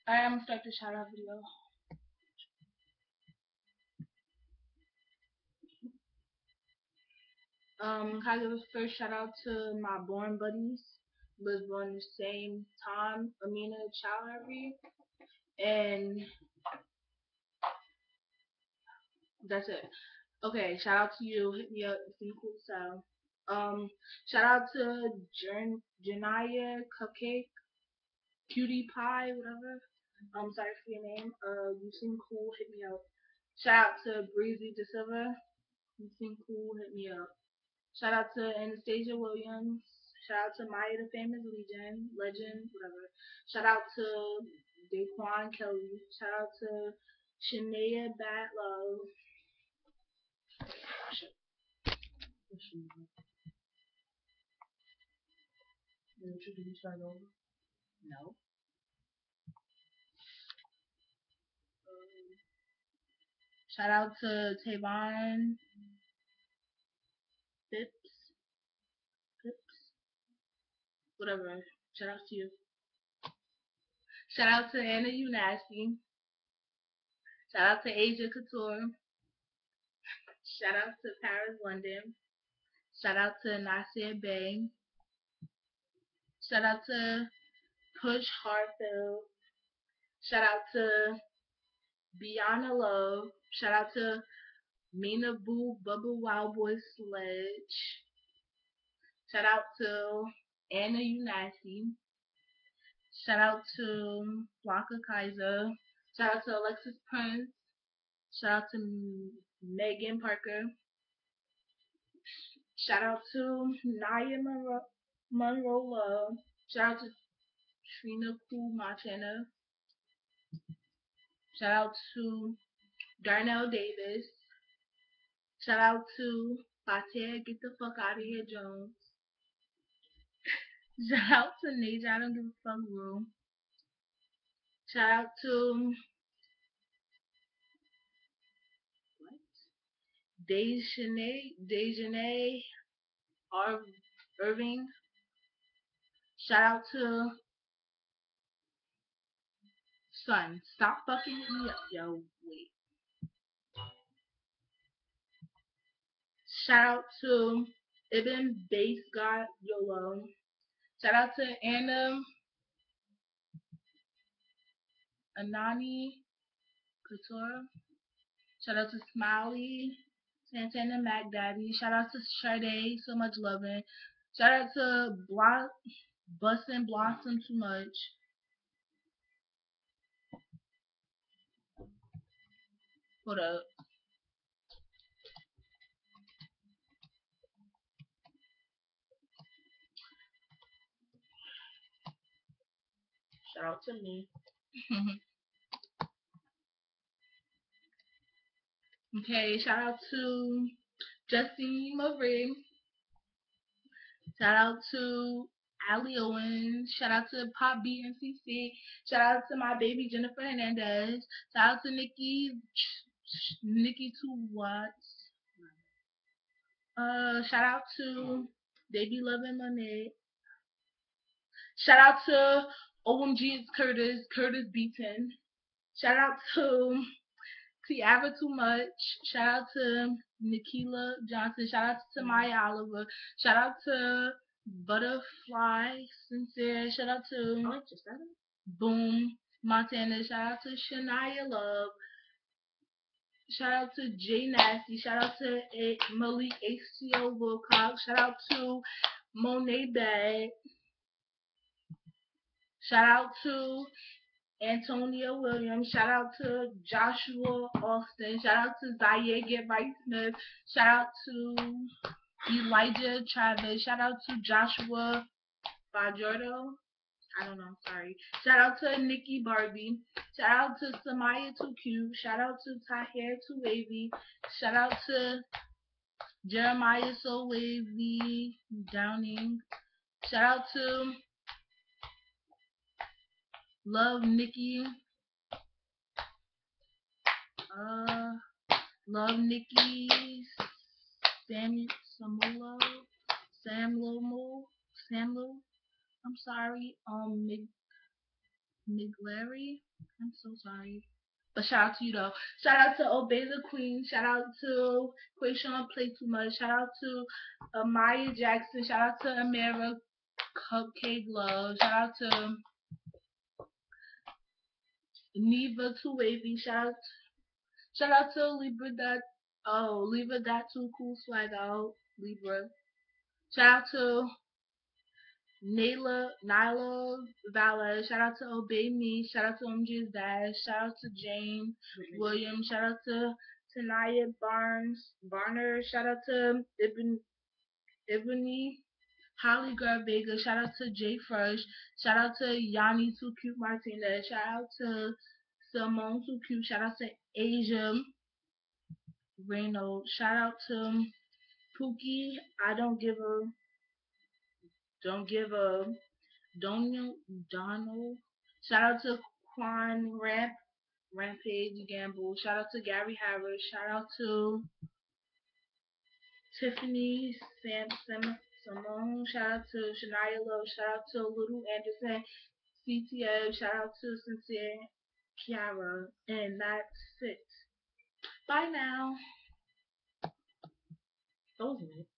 Alright, I'm gonna start the shout out video. I give a first shout out to my born buddies. Was born the same time, Amina Chowdhury, and that's it. Okay, shout out to you. Hit me up. It's been cool style. Shout out to Janaya Cupcake, Cutie Pie, whatever. Sorry for your name. You seem cool. Hit me up. Shout out to Breezy De Silva. You seem cool. Hit me up. Shout out to Anastasia Williams. Shout out to Maya the Famous Legend, whatever. Shout out to Daquan Kelly. Shout out to Shania Bad Love. Should we start over? No. Shout out to Tavon Phipps. Phipps. Whatever. Shout out to you. Shout out to Anna You Nasty. Shout out to Asia Couture. Shout out to Paris London. Shout out to Nasir Bay. Shout out to Push Hartfield. Shout out to Beyond Love. Shout out to Mina Boo Bubba Wild Boy Sledge. Shout out to Anna Unasi. Shout out to Blanca Kaiser. Shout out to Alexis Prince. Shout out to Megan Parker. Shout out to Naya Monroe Love. Shout out to Trina Cool Montana. Shout out to Darnell Davis. Shout out to Fatia, get the fuck out of here, Jones. Shout out to Naja, I don't give a fuck, bro. Shout out to what? Dejanay Irving. Shout out to Son. Stop fucking me up, yo. Wait. Shout out to Ibn Base God Yolo. Shout out to Anna Anani Couture. Shout out to Smiley Santana Mac Daddy. Shout out to Sade, so much loving. Shout out to Bustin' Blossom Too Much. Hold up. Shout out to me. Okay, shout out to Justine Marie. Shout out to Ali Owens. Shout out to Pop B and CC. Shout out to my baby Jennifer Hernandez. Shout out to Nikki Two Watts. Shout out to They Be Loving Monet. Shout out to OMG It's Curtis Beaton. Shout out to Tiara Too Much. Shout out to Nikila Johnson. Shout out to Maya Oliver. Shout out to Butterfly Sincere. Shout out to Boom Montana. Shout out to Shania Love. Shout out to Jay Nasty. Shout out to Malik HCO Wilcox. Shout out to Monet Bag. Shout out to Antonia Williams. Shout out to Joshua Austin. Shout out to Zaire Get Right Smith. Shout out to Elijah Travis. Shout out to Joshua Bajordo. I don't know, sorry. Shout out to Nikki Barbie. Shout out to Samaya Too Cute. Shout out to Tahir Too Wavy. Shout out to Jeremiah So Wavy Downing. Shout out to Love Nikki. Love Nikki Samuel Samuel. I'm sorry. McLary. I'm so sorry. But shout out to you though. Shout out to Obey the Queen. Shout out to Quayshawn Play Too Much. Shout out to Maya Jackson. Shout out to Amira Cupcake Love. Shout out to Neva Too Wavy. Shout out to Libra that too cool swag out. Libra. Shout out to Nyla Valor. Shout out to Obey Me. Shout out to MJ's Dash. Shout out to James Williams. Shout out to Tanaya Barner. Shout out to Ebony Holly Girl Vega. Shout out to Jay Fresh. Shout out to Yanni Too Cute Martinez. Shout out to Simone Too Cute. Shout out to Asia Reynolds. Shout out to Pookie. I don't give a Donald. Shout out to Quan Rampage Gamble. Shout out to Gary Harris. Shout out to Tiffany Simone. Shout out to Shania Love. Shout out to Little Anderson. CTF. Shout out to Sincere Kiara. And that's it. Bye now. Those are it.